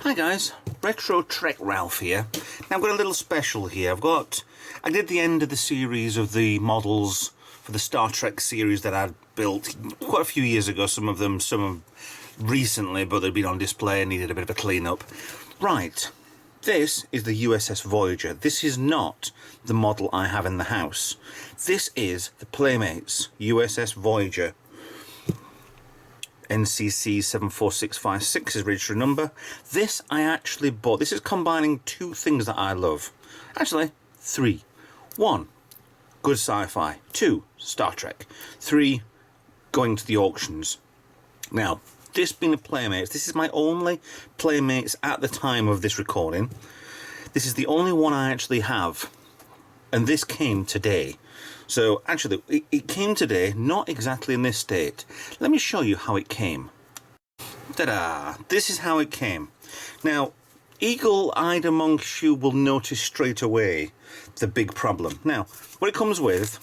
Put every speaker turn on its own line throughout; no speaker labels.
Hi guys, Retro Trek Ralph here. Now I've got a little special here. I did the end of the series of the models for the Star Trek series that I'd built quite a few years ago. Some recently, but they'd been on display and needed a bit of a clean up. Right, this is the USS Voyager. This is not the model I have in the house. This is the Playmates USS Voyager. NCC 74656 is registered number. This I actually bought. This is combining two things that I love. Actually, three. One, good sci-fi. Two, Star Trek. Three, going to the auctions. Now, this being a Playmates, this is my only Playmates at the time of this recording. This is the only one I actually have. And this came today. So actually, it came today, not exactly in this state. Let me show you how it came. Ta-da! This is how it came. Now, eagle-eyed amongst you will notice straight away the big problem. Now, what it comes with,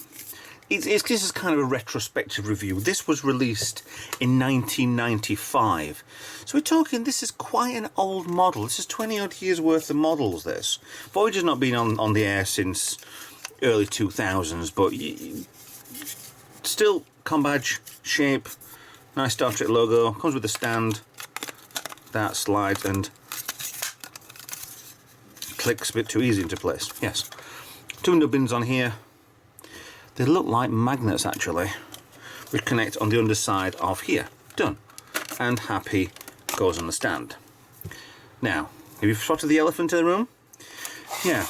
this is kind of a retrospective review. This was released in 1995. So we're talking, this is quite an old model. This is 20 odd years worth of models, this. Voyager's not been on the air since early 2000s, but still com badge, shape, nice Star Trek logo, comes with a stand that slides and clicks a bit too easy into place. Yes, two nubbins on here. They look like magnets actually, which connect on the underside of here. Done. And happy goes on the stand. Now, have you spotted the elephant in the room? Yeah,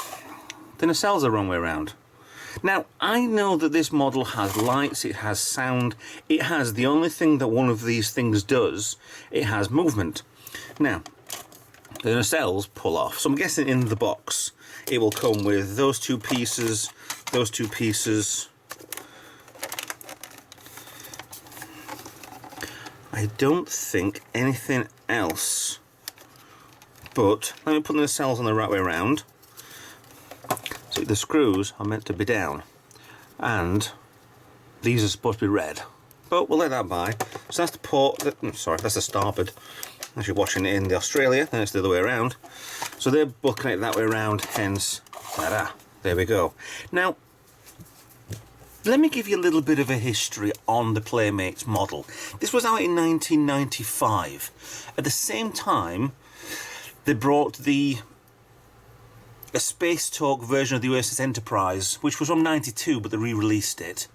the nacelles are the wrong way around. Now, I know that this model has lights, it has sound, it has the only thing that one of these things does, it has movement. Now, the nacelles pull off, so I'm guessing in the box it will come with those two pieces, those two pieces. I don't think anything else, but let me put the nacelles on the right way around. So the screws are meant to be down, and these are supposed to be red, but we'll let that by. So that's the port, sorry, that's the starboard. As you're watching it in the Australia, then it's the other way around. So they're both connected that way around, hence, ta-da, there we go. Now, let me give you a little bit of a history on the Playmates model. This was out in 1995. At the same time, they brought a Space Talk version of the USS Enterprise, which was from '92, but they re-released it.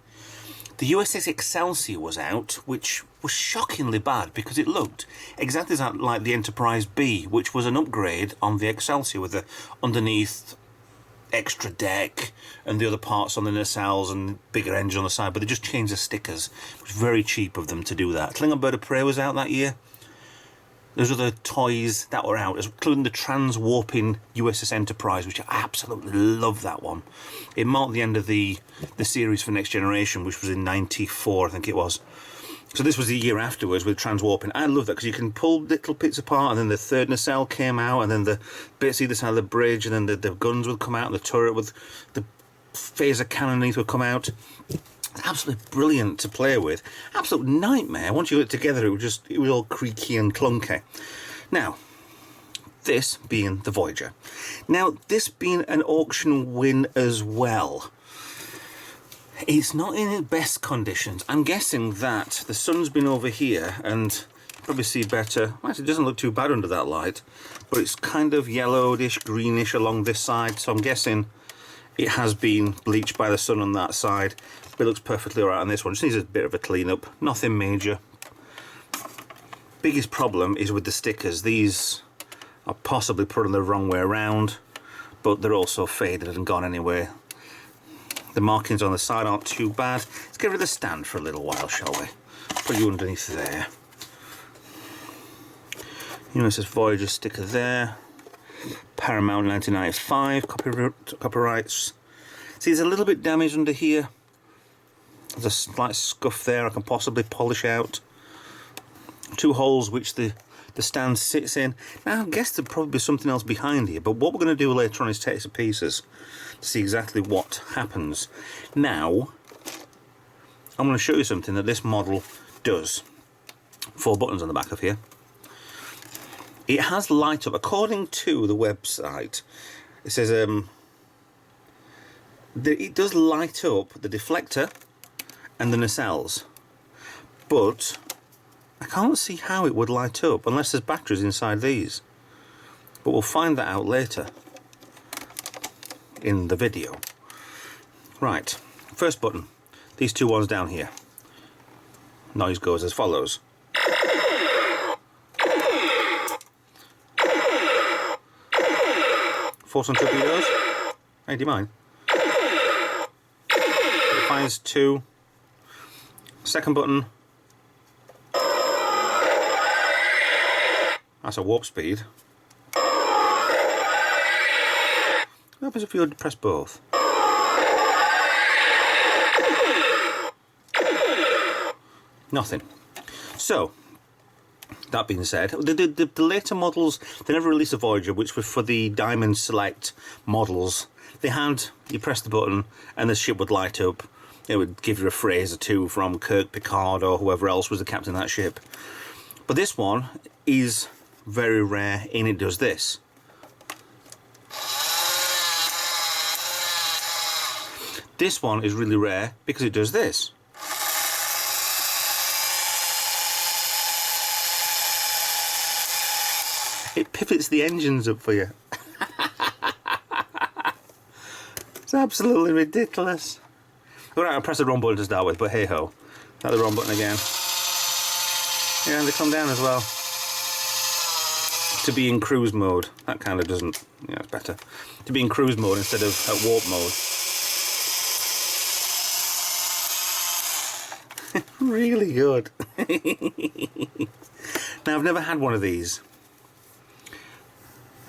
The USS Excelsior was out, which was shockingly bad because it looked exactly like the Enterprise B, which was an upgrade on the Excelsior with the underneath extra deck and the other parts on the nacelles and bigger engine on the side, but they just changed the stickers. It was very cheap of them to do that. Klingon Bird of Prey was out that year. There's other toys that were out, including the trans-warping USS Enterprise, which I absolutely love that one. It marked the end of the series for Next Generation, which was in '94, I think it was. So this was the year afterwards with trans-warping. I love that because you can pull little bits apart, and then the third nacelle came out, and then the bits either side of the bridge, and then the guns would come out, and the turret with the phaser cannon underneath would come out. Absolutely brilliant to play with. Absolute nightmare. Once you put it together, it was all creaky and clunky. Now, this being the Voyager. Now, this being an auction win as well. It's not in its best conditions. I'm guessing that the sun's been over here, and you probably see better. Actually, it doesn't look too bad under that light, but it's kind of yellowish, greenish along this side, so I'm guessing it has been bleached by the sun on that side. It looks perfectly alright on this one. Just needs a bit of a clean up. Nothing major. Biggest problem is with the stickers. These are possibly put on the wrong way around, but they're also faded and gone anyway. The markings on the side aren't too bad. Let's get rid of the stand for a little while, shall we? Put you underneath there. USS Voyager sticker there. Paramount 1995 copyrights. See, there's a little bit damage under here. There's a slight scuff there I can possibly polish out. Two holes which the the stand sits in. Now I guess there'd probably be something else behind here, but what we're going to do later on is take some pieces to see exactly what happens. Now I'm going to show you something that this model does. 4 buttons on the back of here. It has light up. According to the website, it says it does light up the deflector and the nacelles, but I can't see how it would light up unless there's batteries inside these. But we'll find that out later in the video. Right, first button. These 2 ones down here. Noise goes as follows. Photon torpedoes. Hey, do you mind? It fires 2. Second button. That's a warp speed. What happens if you press both? Nothing. So, that being said, the later models, they never released a Voyager, which was for the Diamond Select models. They had, you press the button and the ship would light up. It would give you a phrase or two from Kirk, Picard, or whoever else was the captain of that ship. But this one is very rare, and it does this. This one is really rare because it does this. It pivots the engines up for you. It's absolutely ridiculous. Alright, I pressed the wrong button to start with, but hey ho. Not the wrong button again. Yeah, and they come down as well. To be in cruise mode. That kind of doesn't, yeah, it's better. To be in cruise mode instead of at warp mode. Really good. Now, I've never had one of these.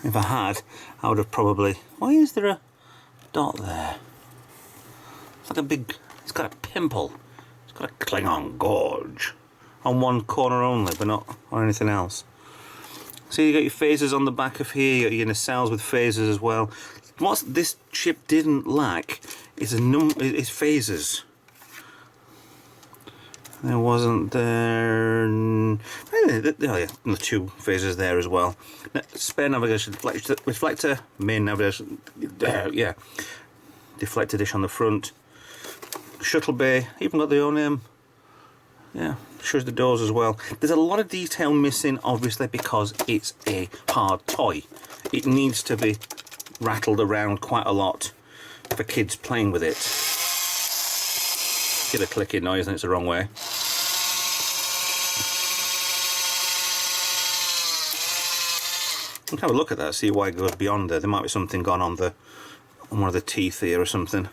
If I had, I would have probably... Why is there a dot there? It's like a big... It's got a pimple. It's got a Klingon gorge. On one corner only, but not on anything else. So you got your phasers on the back of here, you got your nacelles with phasers as well. What this ship didn't lack is phasers. There wasn't there... Oh yeah, the 2 phasers there as well. Spare navigation reflector, main navigation, yeah. Deflector dish on the front. Shuttle bay, even got the own name. Yeah, shows the doors as well. There's a lot of detail missing, obviously, because it's a hard toy. It needs to be rattled around quite a lot for kids playing with it. Get a clicking noise and it's the wrong way. Have a look at that, see why it goes beyond there. There might be something gone on one of the teeth here or something.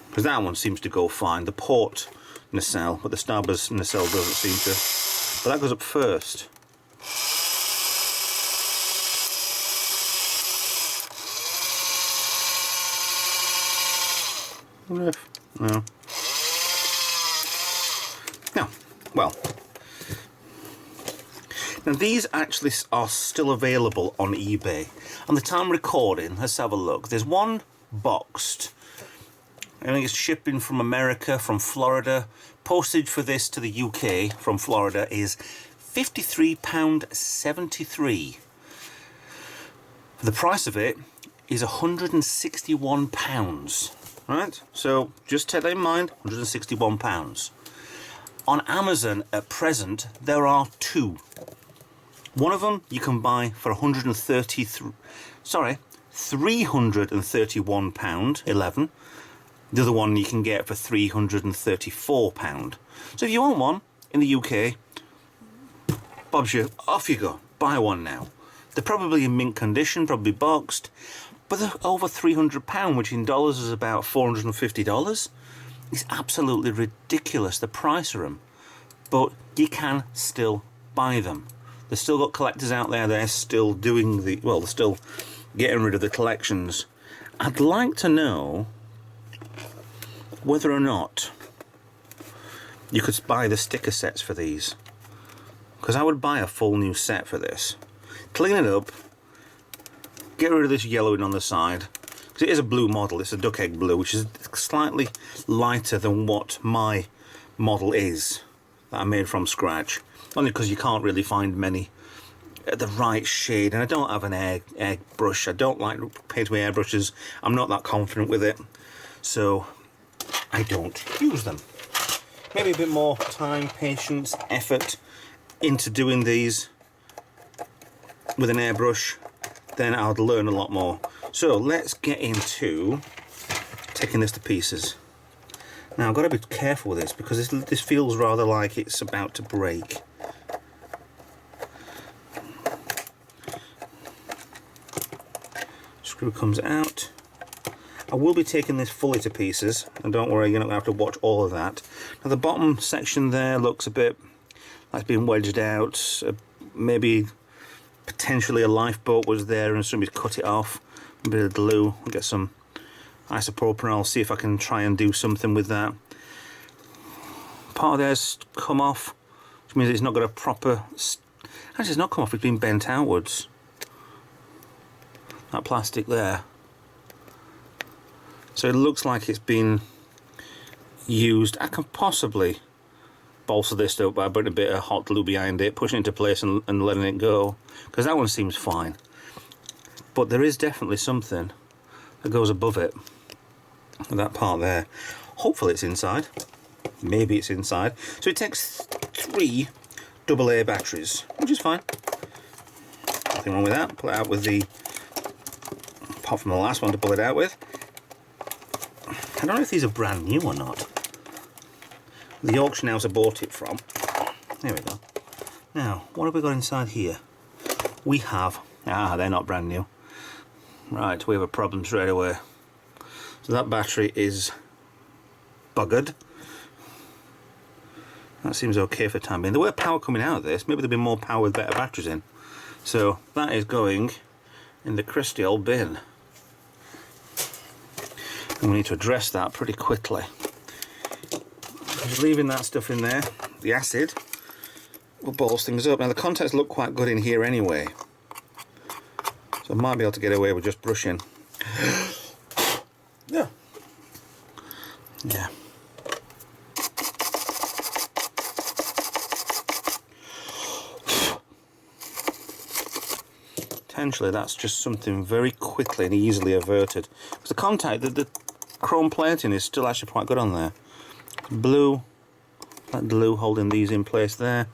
Because that one seems to go fine. The port nacelle, but the starboard nacelle doesn't seem to. But that goes up first. No. No. Well. Now these actually are still available on eBay. On the time recording, let's have a look. There's one boxed. I think it's shipping from America, from Florida. Postage for this to the UK from Florida is £53.73. The price of it is £161. Right? So just take that in mind, £161. On Amazon at present, there are 2. One of them you can buy for £331.11. The other one you can get for £334. So if you want one in the UK, Bob's you, off you go. Buy one now. They're probably in mint condition, probably boxed, but they're over £300, which in dollars is about $450. It's absolutely ridiculous, the price of them. But you can still buy them. They've still got collectors out there, they're still doing the, well, they're still getting rid of the collections. I'd like to know whether or not you could buy the sticker sets for these. because I would buy a full new set for this. Clean it up, get rid of this yellowing on the side, because it is a blue model. It's a duck egg blue, which is slightly lighter than what my model is that I made from scratch, only because you can't really find many at the right shade. And I don't have an egg brush. I don't like painting with airbrushes. I'm not that confident with it, so I don't use them. Maybe a bit more time, patience, effort into doing these with an airbrush, then I'd learn a lot more. So let's get into taking this to pieces. Now I've got to be careful with this because this feels rather like it's about to break. Screw comes out. I will be taking this fully to pieces, and don't worry, you're not going to have to watch all of that. Now the bottom section there looks a bit like it's been wedged out. Maybe potentially a lifeboat was there and somebody's cut it off. A bit of glue, I'll get some isopropanol, see if I can try and do something with that. Part of there's come off, which means it's not got a proper... Actually, it's not come off, it's been bent outwards. That plastic there. So it looks like it's been used. I can possibly bolster this up by putting a bit of hot glue behind it, pushing it into place and letting it go, because that one seems fine. But there is definitely something that goes above it, that part there. Hopefully it's inside. Maybe it's inside. So it takes 3 AA batteries, which is fine. Nothing wrong with that. Pull it out with the, apart from the last one to pull it out with. I don't know if these are brand new or not. The auction house I bought it from. There we go. Now, what have we got inside here? We have... they're not brand new. Right, we have a problem straight away. So that battery is buggered. That seems okay for the time being. There were power coming out of this. Maybe there'll be more power with better batteries in. So that is going in the crusty old bin. And we need to address that pretty quickly. Just leaving that stuff in there, the acid will balls things up. Now the contacts look quite good in here anyway, so I might be able to get away with just brushing. Yeah. Potentially that's just something very quickly and easily averted. Because the contact, the chrome plating is still actually quite good on there. Blue, that glue holding these in place there.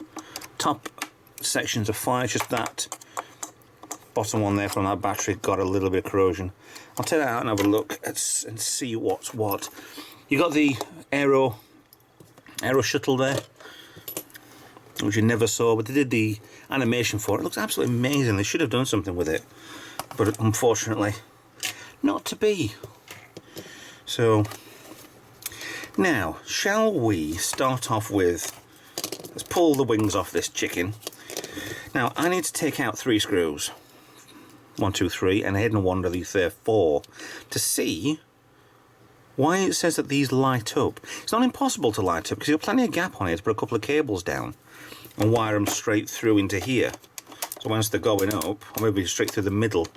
Top sections are fine, it's just that bottom one there from that battery got a little bit of corrosion. I'll take that out and have a look and see what's what. You got the aero shuttle there, which you never saw, but they did the animation for it. It looks absolutely amazing. They should have done something with it, but unfortunately not to be. So now, shall we start off with, let's pull the wings off this chicken. Now I need to take out 3 screws, 1, 2, 3, and a hidden one of these there 4, to see why it says that these light up. It's not impossible to light up because you've got plenty of gap on it to put a couple of cables down and wire them straight through into here. So once they're going up, or maybe straight through the middle.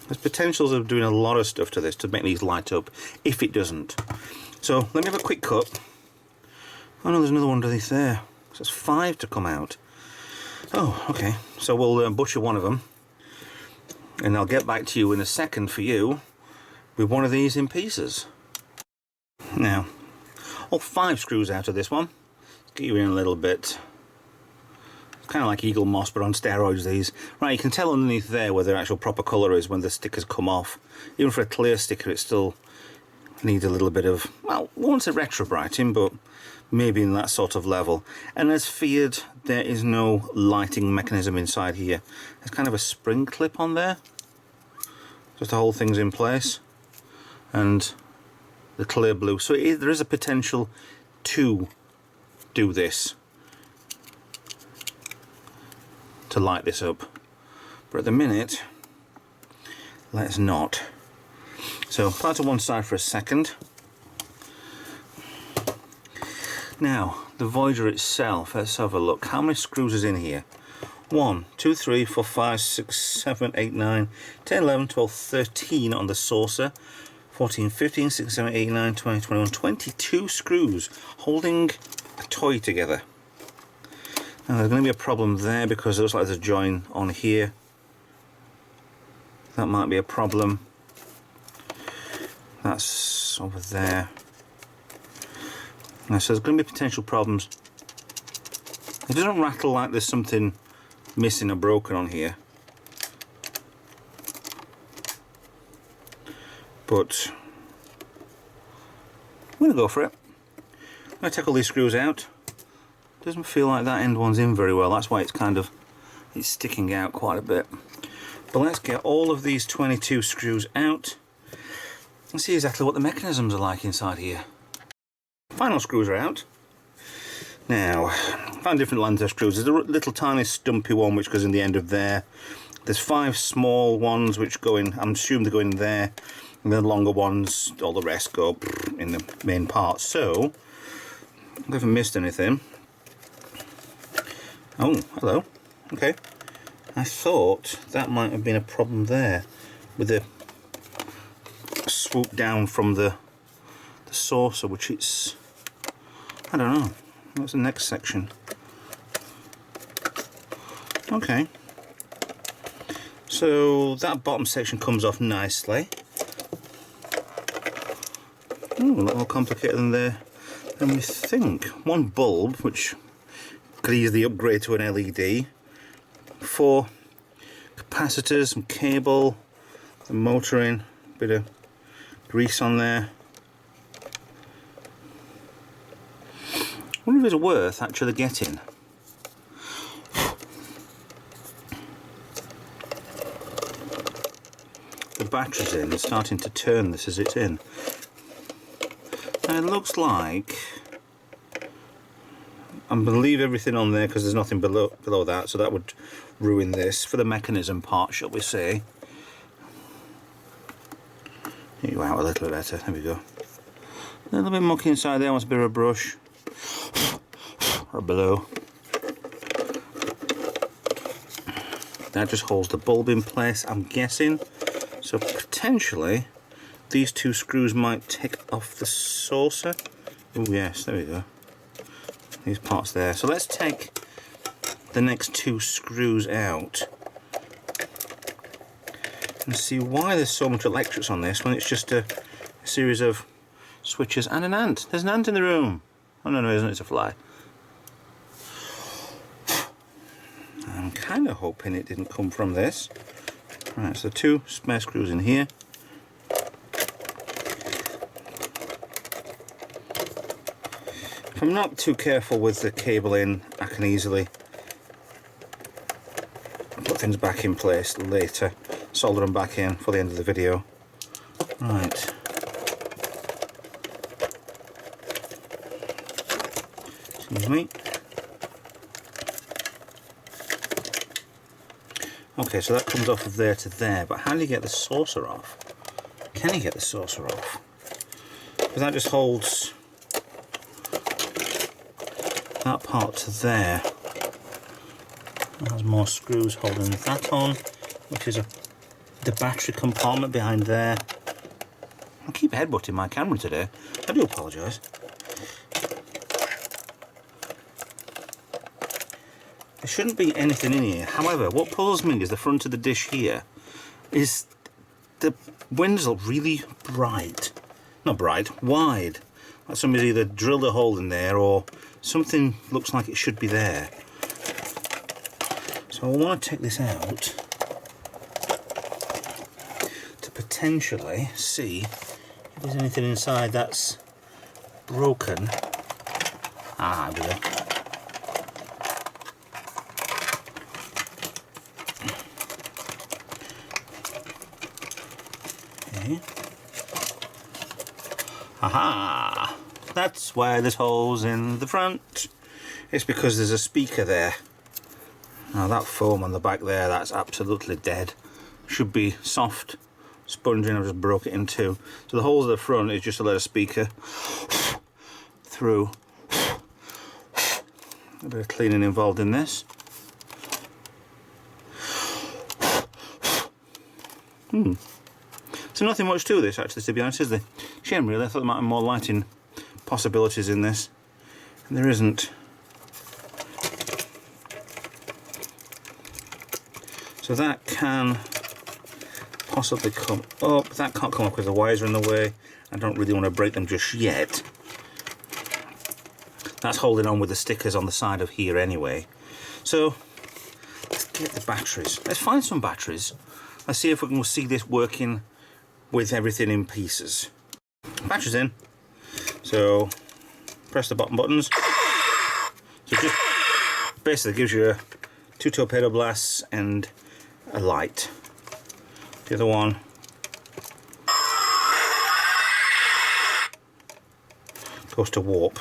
There's potentials of doing a lot of stuff to this to make these light up if it doesn't. So let me have a quick cut. Oh no, there's another one underneath there. So it's 5 to come out. Oh, okay. So we'll butcher one of them, and I'll get back to you in a second for you with one of these in pieces. Now, all 5 screws out of this one. Let's get you in a little bit. It's kind of like Eaglemoss, but on steroids, these. Right, you can tell underneath there where the actual proper colour is when the stickers come off. Even for a clear sticker, it still needs a little bit of, well, I won't say retro brighting, but maybe in that sort of level. And as feared, there is no lighting mechanism inside here. There's kind of a spring clip on there, just to hold things in place, and the clear blue. So there is a potential to do this, to light this up, but at the minute, let's not. So put it to one side for a second. Now, the Voyager itself, let's have a look. How many screws is in here? 1, 2, 3, 4, 5, 6, 7, 8, 9, 10, 11, 12, 13 on the saucer. 14, 15, 16, 17, 18, 19, 20, 21, 22 screws holding a toy together. Now there's going to be a problem there because it looks like there's a join on here. That might be a problem. That's over there. Now, so there's going to be potential problems. It doesn't rattle like there's something missing or broken on here. But I'm going to go for it. I'm going to take all these screws out. Doesn't feel like that end one's in very well. That's why it's sticking out quite a bit. But let's get all of these 22 screws out and see exactly what the mechanisms are like inside here. Final screws are out. Now, I found different lengths of screws. There's a little tiny stumpy one which goes in the end of there. There's 5 small ones which go in, I'm assuming they go in there. And the longer ones, all the rest go in the main part. So, I haven't missed anything. Oh, hello. Okay. I thought that might have been a problem there with the swoop down from the saucer, which it's, I don't know. What's the next section? Okay. So that bottom section comes off nicely. Ooh, a lot more complicated than we think. One bulb, which could easily upgrade to an LED. 4 capacitors, some cable, the motor in, a bit of grease on there. I wonder if it's worth actually getting. The battery's in, it's starting to turn this as it's in. And it looks like I'm going to leave everything on there because there's nothing below that, so that would ruin this for the mechanism part, shall we say. Get you out a little bit better, there we go. A little bit mucky inside there, wants a bit of a brush. Or below. That just holds the bulb in place, I'm guessing. So potentially these 2 screws might take off the saucer. Oh yes, there we go. These parts there. So let's take the next 2 screws out and see why there's so much electrics on this when it's just a series of switches and an ant. There's an ant in the room. Oh no, isn't it? It's a fly. I'm kind of hoping it didn't come from this. Right, so 2 spare screws in here. If I'm not too careful with the cabling, I can easily put things back in place later, solder them back in for the end of the video. Right. Excuse me. Okay, so that comes off of there to there, but how do you get the saucer off? Can you get the saucer off? Because that just holds that part to there. There's more screws holding that on, which is the battery compartment behind there. I keep headbutting my camera today. I do apologise. There shouldn't be anything in here. However, what puzzles me is the front of the dish here is the windows look really bright. Not bright, wide. Like somebody's either drilled a hole in there or something looks like it should be there. So I want to take this out to potentially see if there's anything inside that's broken. Ah, there we go. Okay. Aha! That's why there's holes in the front. It's because there's a speaker there. Now that foam on the back there, that's absolutely dead. Should be soft sponging. I've just broke it in 2. So the holes at the front is just to let a speaker through A bit of cleaning involved in this. So nothing much to this actually, to be honest, is there? Shame really, I thought there might be more lighting possibilities in this, and there isn't. So that can possibly come up. That can't come up because the wires are in the way. I don't really want to break them just yet. That's holding on with the stickers on the side of here anyway. So let's get the batteries. Let's find some batteries. Let's see if we can see this working with everything in pieces. Batteries in. So press the bottom buttons. So it just basically gives you 2 torpedo blasts and a light. The other one goes to warp.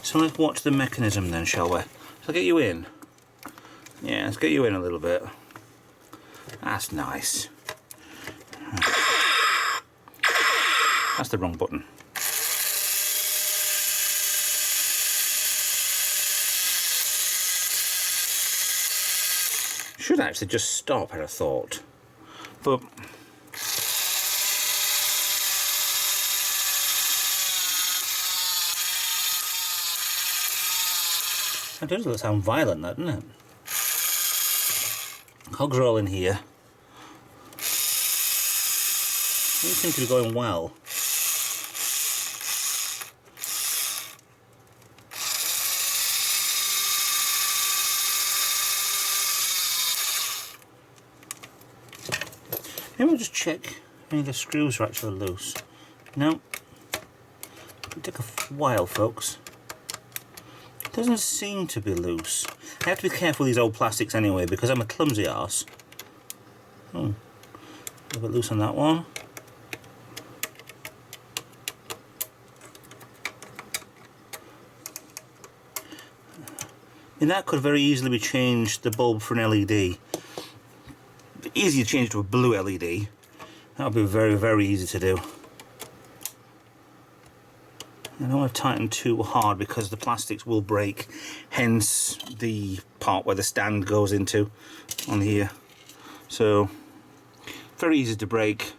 So let's watch the mechanism then, shall we? So I'll get you in. Yeah, let's get you in a little bit. That's nice. That's the wrong button. Should actually just stop, I'd have thought. But that does sound violent, that, doesn't it? Cogs are all in here. These seem to be going well. Maybe we'll just check if any of the screws are actually loose. No. It'll take a while, folks. It doesn't seem to be loose. I have to be careful with these old plastics anyway because I'm a clumsy arse. A little bit loose on that one. And that could very easily be changed, the bulb for an LED. Easy to change to a blue LED. That would be very, very easy to do. I don't want to tighten too hard because the plastics will break, hence the part where the stand goes into on here. So very easy to break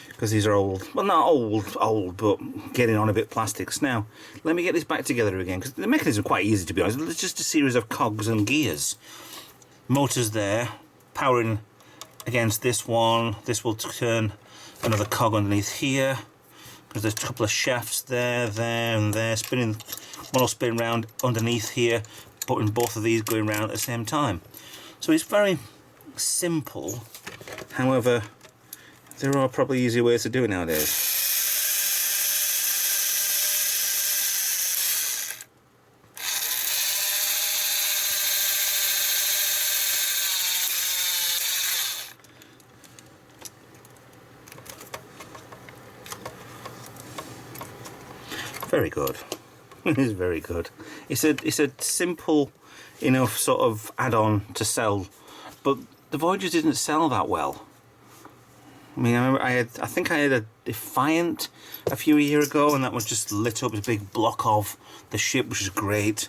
because these are old, well, not old, but getting on a bit plastics. Now let me get this back together again because the mechanism is quite easy, to be honest. It's just a series of cogs and gears. Motors there, powering against this one. This will turn another cog underneath here because there's a couple of shafts there, and there, spinning. One will spin round underneath here, putting both of these going round at the same time. So it's very simple. However, there are probably easier ways to do it nowadays. Very good. It is very good. It's a simple enough sort of add-on to sell, but the Voyager didn't sell that well. I mean, I remember I think I had a Defiant a few years ago, and that was just lit up as a big block of the ship, which is great.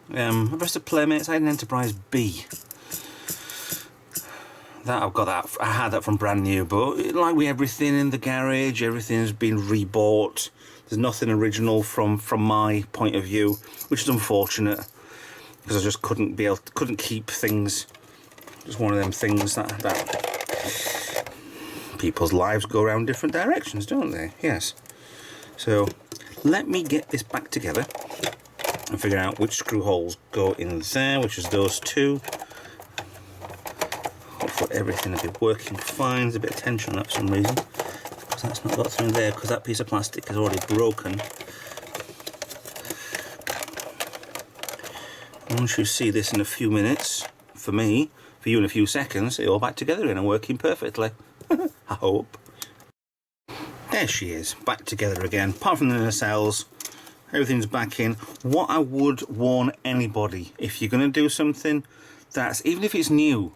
The rest of Playmates, I had an Enterprise B. That I had that from brand new, but like with everything in the garage, everything's been rebought. There's nothing original from my point of view, which is unfortunate because I just couldn't keep things. Just one of them things that people's lives go around different directions, don't they? Yes. So let me get this back together and figure out which screw holes go in there, which is those two. Hopefully everything will be working fine. There's a bit of tension on that for some reason. That's not got through there because that piece of plastic is already broken. Once you see this in a few minutes, for me, for you in a few seconds, it's all back together again and working perfectly. I hope. There she is, back together again. Apart from the nacelles, everything's back in. What I would warn anybody, if you're going to do something that's, even if it's new,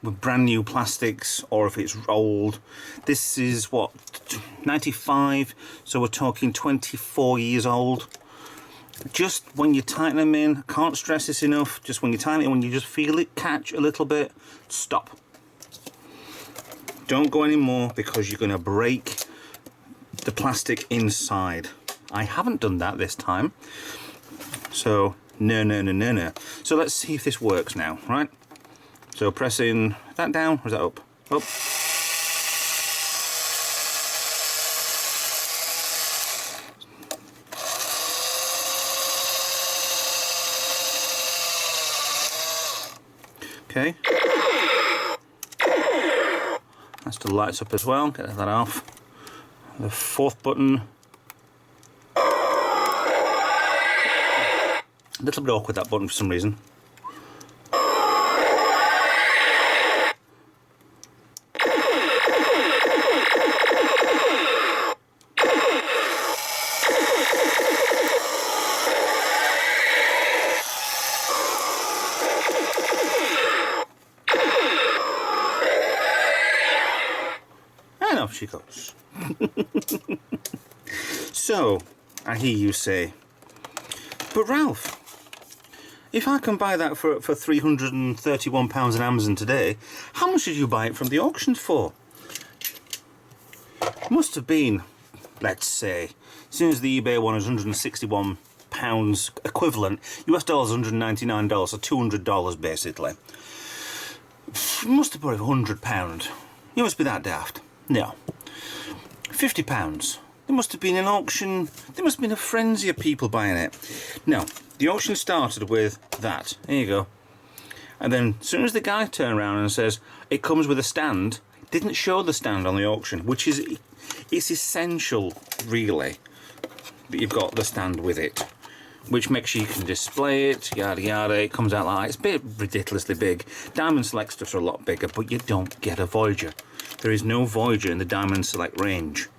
with brand new plastics, or if it's old, this is what, 95, so we're talking 24 years old. just when you tighten them in, can't stress this enough, just when you tighten it, when you just feel it catch a little bit, stop. Don't go anymore because you're going to break the plastic inside. I haven't done that this time. So, no. So let's see if this works now, right? So pressing that down, or is that up? Up. Okay. That still lights up as well, get that off. The fourth button. A little bit awkward, that button, for some reason. And off she goes. So, I hear you say, but Ralph, if I can buy that for £331 on Amazon today, how much did you buy it from the auctions for? It must have been, let's say, as soon as the eBay one is £161 equivalent, US dollars $199, so $200 basically. It must have bought it for £100. You must be that daft. No. £50. There must have been an auction, there must have been a frenzy of people buying it. No, the auction started with that. There you go. And then as soon as the guy turned around and says, it comes with a stand, didn't show the stand on the auction, which is, it's essential, really, that you've got the stand with it, which makes sure you can display it, yada yada. It comes out like that. It's a bit ridiculously big. Diamond Select stuffs are a lot bigger, but you don't get a Voyager. There is no Voyager in the Diamond Select range.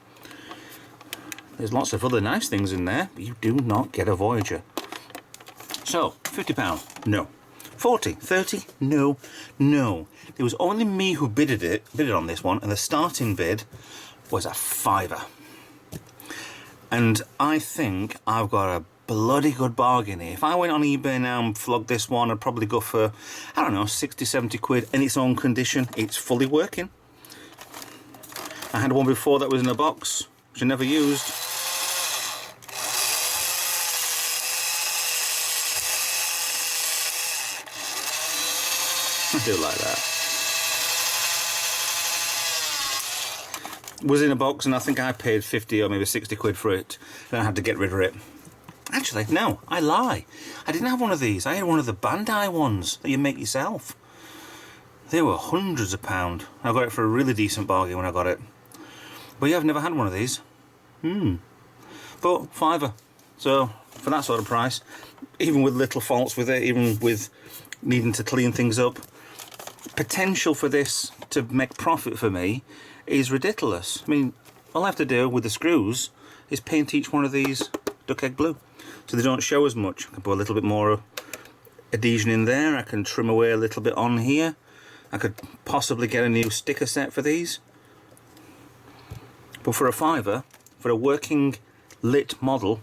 There's lots of other nice things in there, but you do not get a Voyager. So, £50, no. 40, 30, no. It was only me who bidded on this one, and the starting bid was a £5. And I think I've got a bloody good bargain here. If I went on eBay now and flogged this one, I'd probably go for, I don't know, 60, 70 quid in its own condition. It's fully working. I had one before that was in a box, which I never used. I do like that. Was in a box, and I think I paid 50 or maybe 60 quid for it. Then I had to get rid of it. Actually, no, I lie. I didn't have one of these. I had one of the Bandai ones that you make yourself. They were hundreds of pounds. I got it for a really decent bargain when I got it. But yeah, I've never had one of these. But £5. So, for that sort of price, even with little faults with it, even with needing to clean things up, potential for this to make profit for me is ridiculous. I mean, all I have to do with the screws is paint each one of these duck egg blue, so they don't show as much. I can put a little bit more adhesion in there. I can trim away a little bit on here. I could possibly get a new sticker set for these. But for a £5, for a working lit model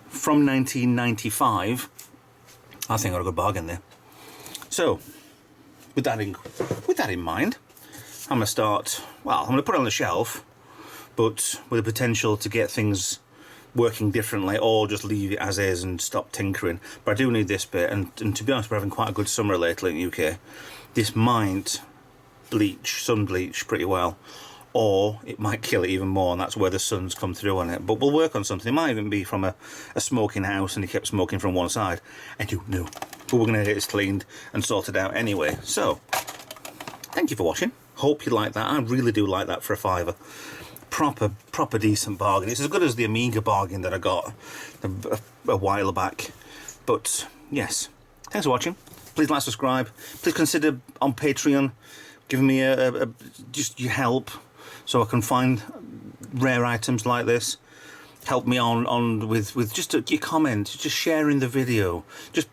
from 1995, I think I got a good bargain there. So, with that in mind, I'm going to start, well, I'm going to put it on the shelf, but with the potential to get things working differently, or just leave it as is and stop tinkering. But I do need this bit, and to be honest, we're having quite a good summer lately in the UK. This might sun bleach pretty well, or it might kill it even more, and that's where the sun's come through on it. But we'll work on something. It might even be from a smoking house, and he kept smoking from one side. I don't know. But we're going to get this cleaned and sorted out anyway. So, thank you for watching. Hope you like that. I really do like that for a £5. Proper decent bargain. It's as good as the Amiga bargain that I got a while back. But, yes. Thanks for watching. Please like, subscribe. Please consider on Patreon giving me just your help, so I can find rare items like this. Help me on with just your comment, just sharing the video, just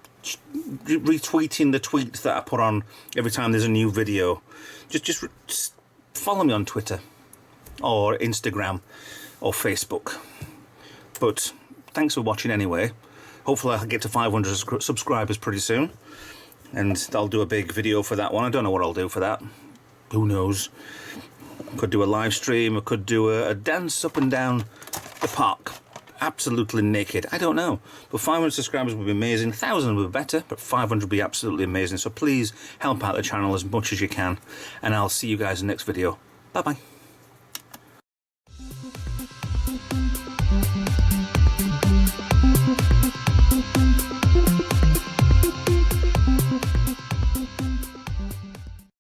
retweeting the tweet that I put on every time there's a new video. Just follow me on Twitter or Instagram or Facebook. But thanks for watching anyway. Hopefully I'll get to 500 subscribers pretty soon, and I'll do a big video for that one. I don't know what I'll do for that. Who knows? Could do a live stream, I could do a dance up and down the park, absolutely naked. I don't know. But 500 subscribers would be amazing. 1,000 would be better, but 500 would be absolutely amazing. So please help out the channel as much as you can, and I'll see you guys in the next video. Bye bye.